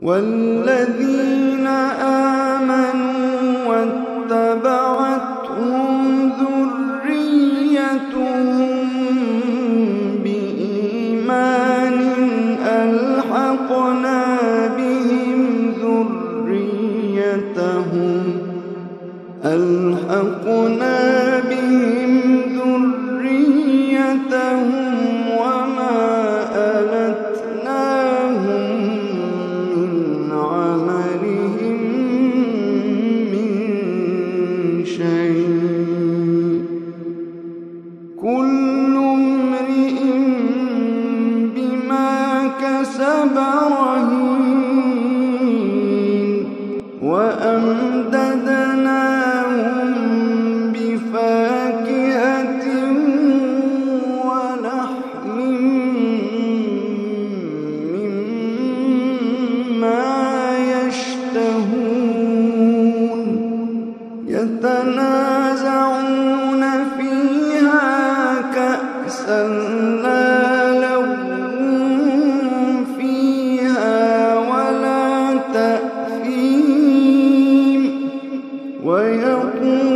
والذين آمنوا واتبعتهم ذريتهم بإيمان ألحقنا بهم ذريتهم وما ألتناهم من عملهم من شيء كل امرئ بما كسب رهين وأمددناهم بفاكهة ولحم مما يشتهون يتنازعون فيها كأسا لا لغو فيها ولا تأثيم ويقول